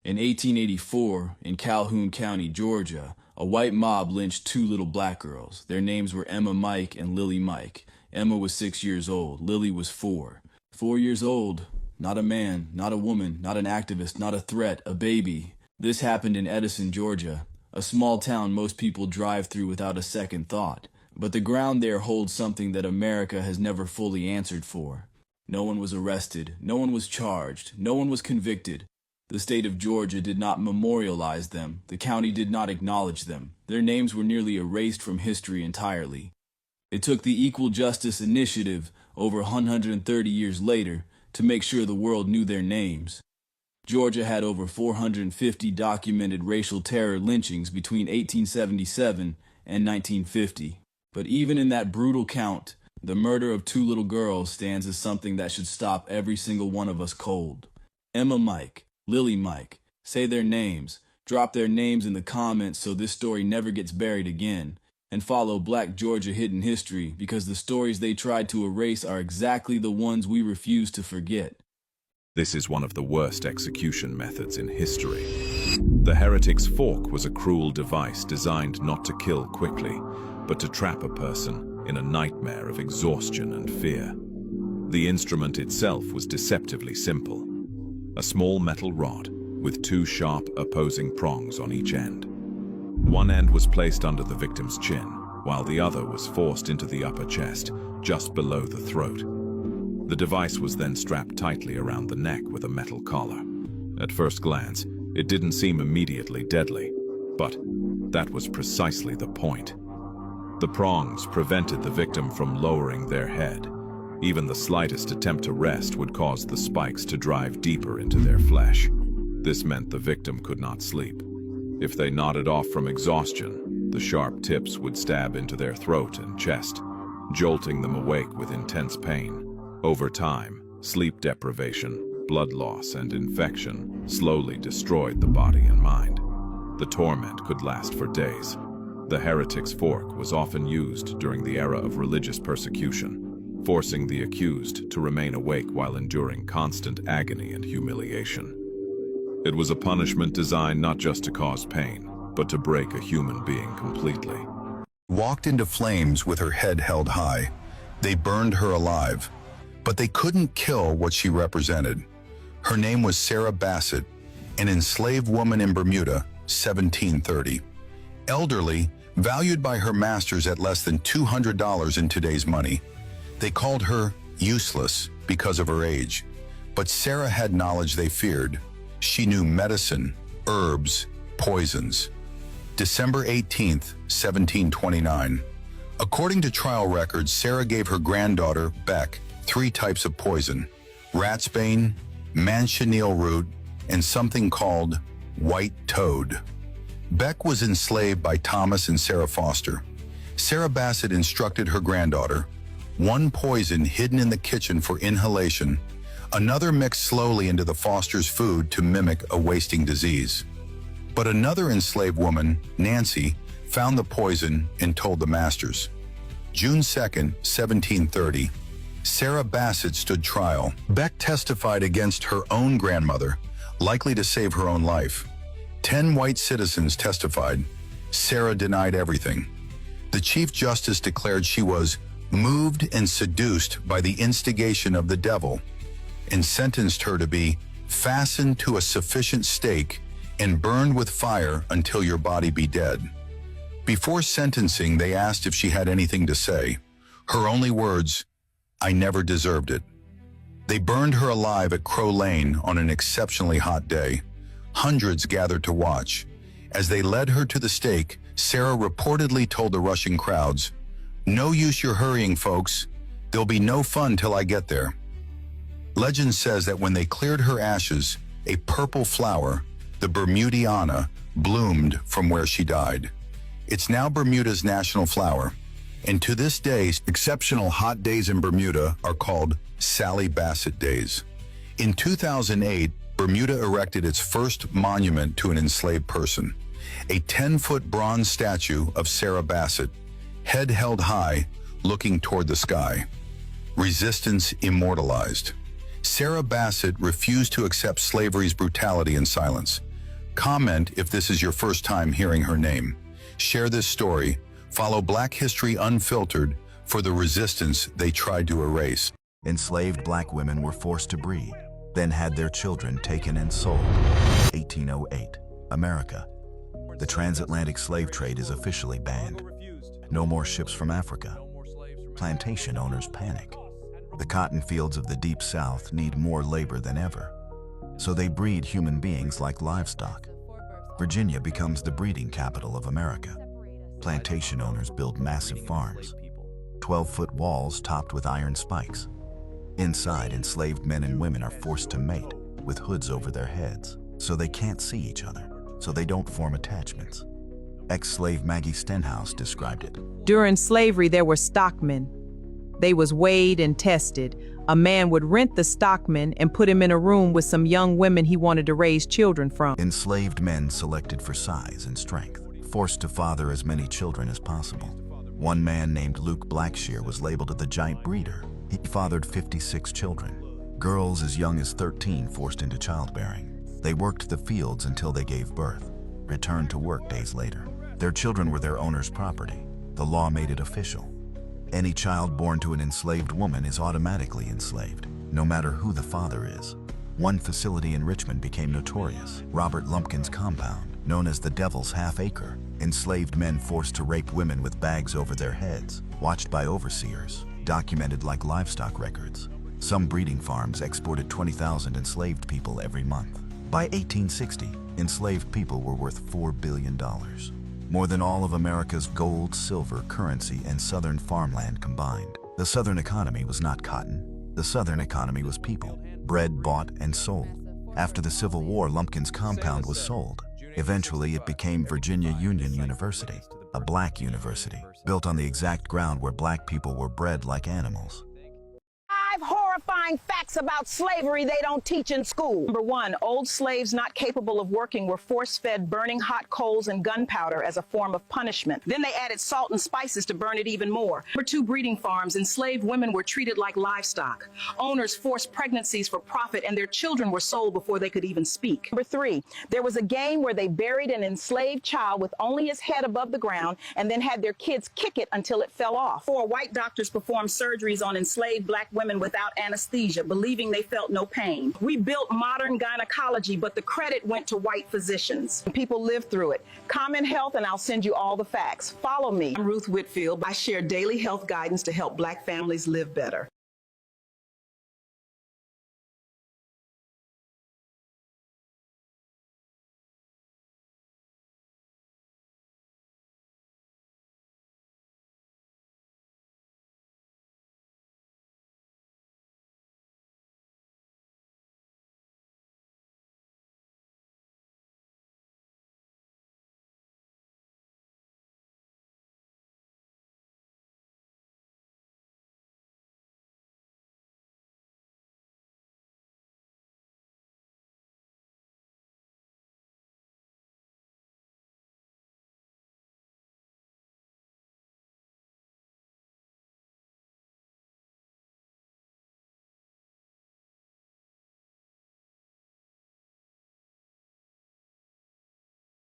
In 1884, in Calhoun County, Georgia, a white mob lynched two little black girls. Their names were Emma Mike and Lily Mike. Emma was 6 years old. Lily was 4. 4 years old. Not a man, not a woman, not an activist, not a threat, a baby. This happened in Edison, Georgia, a small town most people drive through without a second thought. But the ground there holds something that America has never fully answered for. No one was arrested, no one was charged, no one was convicted. The state of Georgia did not memorialize them, the county did not acknowledge them. Their names were nearly erased from history entirely. It took the Equal Justice Initiative over 130 years later to make sure the world knew their names. Georgia had over 450 documented racial terror lynchings between 1877 and 1950. But even in that brutal count, the murder of two little girls stands as something that should stop every single one of us cold. Emma Mike, Lily Mike, say their names, drop their names in the comments so this story never gets buried again, and follow Black Georgia Hidden History because the stories they tried to erase are exactly the ones we refuse to forget. This is one of the worst execution methods in history. The heretic's fork was a cruel device designed not to kill quickly, but to trap a person in a nightmare of exhaustion and fear. The instrument itself was deceptively simple. A small metal rod with two sharp opposing prongs on each end. One end was placed under the victim's chin, while the other was forced into the upper chest, just below the throat. The device was then strapped tightly around the neck with a metal collar. At first glance, it didn't seem immediately deadly, but that was precisely the point. The prongs prevented the victim from lowering their head. Even the slightest attempt to rest would cause the spikes to drive deeper into their flesh. This meant the victim could not sleep. If they nodded off from exhaustion, the sharp tips would stab into their throat and chest, jolting them awake with intense pain. Over time, sleep deprivation, blood loss, and infection slowly destroyed the body and mind. The torment could last for days. The heretic's fork was often used during the era of religious persecution, forcing the accused to remain awake while enduring constant agony and humiliation. It was a punishment designed not just to cause pain, but to break a human being completely. Walked into flames with her head held high. They burned her alive, but they couldn't kill what she represented. Her name was Sarah Bassett, an enslaved woman in Bermuda, 1730. Elderly, valued by her masters at less than $200 in today's money. They called her useless because of her age. But Sarah had knowledge they feared. She knew medicine, herbs, poisons. December 18th, 1729. According to trial records, Sarah gave her granddaughter, Beck, 3 types of poison: ratsbane, manchineel root, and something called white toad. Beck was enslaved by Thomas and Sarah Foster. Sarah Bassett instructed her granddaughter, one poison hidden in the kitchen for inhalation, another mixed slowly into the Foster's food to mimic a wasting disease. But another enslaved woman, Nancy, found the poison and told the masters. June 2nd, 1730, Sarah Bassett stood trial. Beck testified against her own grandmother, likely to save her own life. 10 white citizens testified. Sarah denied everything. The Chief Justice declared she was moved and seduced by the instigation of the devil and sentenced her to be fastened to a sufficient stake and burned with fire until your body be dead. Before sentencing, they asked if she had anything to say. Her only words, "I never deserved it." They burned her alive at Crow Lane on an exceptionally hot day. Hundreds gathered to watch. As they led her to the stake, Sarah reportedly told the rushing crowds, "No use your hurrying, folks. There'll be no fun till I get there." Legend says that when they cleared her ashes, a purple flower, the Bermudiana, bloomed from where she died. It's now Bermuda's national flower, and to this day, exceptional hot days in Bermuda are called Sally Bassett Days. In 2008, Bermuda erected its first monument to an enslaved person, a 10-foot bronze statue of Sarah Bassett, head held high, looking toward the sky. Resistance immortalized. Sarah Bassett refused to accept slavery's brutality in silence. Comment if this is your first time hearing her name. Share this story. Follow Black History Unfiltered for the resistance they tried to erase. Enslaved black women were forced to breed, then had their children taken and sold. 1808, America. The transatlantic slave trade is officially banned. No more ships from Africa. Plantation owners panic. The cotton fields of the Deep South need more labor than ever. So they breed human beings like livestock. Virginia becomes the breeding capital of America. Plantation owners build massive farms. 12-foot walls topped with iron spikes. Inside, enslaved men and women are forced to mate with hoods over their heads, so they can't see each other, so they don't form attachments. Ex-slave Maggie Stenhouse described it. During slavery, there were stockmen. They was weighed and tested. A man would rent the stockman and put him in a room with some young women he wanted to raise children from. Enslaved men selected for size and strength, forced to father as many children as possible. One man named Luke Blackshear was labeled the giant breeder. He fathered 56 children. Girls as young as 13 forced into childbearing. They worked the fields until they gave birth, returned to work days later. Their children were their owner's property. The law made it official. Any child born to an enslaved woman is automatically enslaved, no matter who the father is. One facility in Richmond became notorious, Robert Lumpkin's compound, known as the Devil's Half Acre. Enslaved men forced to rape women with bags over their heads, watched by overseers, documented like livestock records. Some breeding farms exported 20,000 enslaved people every month. By 1860, enslaved people were worth $4 billion. More than all of America's gold, silver, currency, and southern farmland combined. The southern economy was not cotton. The southern economy was people, bred, bought, and sold. After the Civil War, Lumpkin's compound was sold. Eventually, it became Virginia Union University, a black university, built on the exact ground where black people were bred like animals. 5 horrifying facts about slavery they don't teach in school. Number 1, old slaves not capable of working were force-fed burning hot coals and gunpowder as a form of punishment. Then they added salt and spices to burn it even more. Number 2, breeding farms. Enslaved women were treated like livestock. Owners forced pregnancies for profit, and their children were sold before they could even speak. Number 3, there was a game where they buried an enslaved child with only his head above the ground and then had their kids kick it until it fell off. 4, white doctors performed surgeries on enslaved black women without anesthesia, believing they felt no pain. We built modern gynecology, but the credit went to white physicians. People lived through it. Comment Health, and I'll send you all the facts. Follow me. I'm Ruth Whitfield. I share daily health guidance to help black families live better.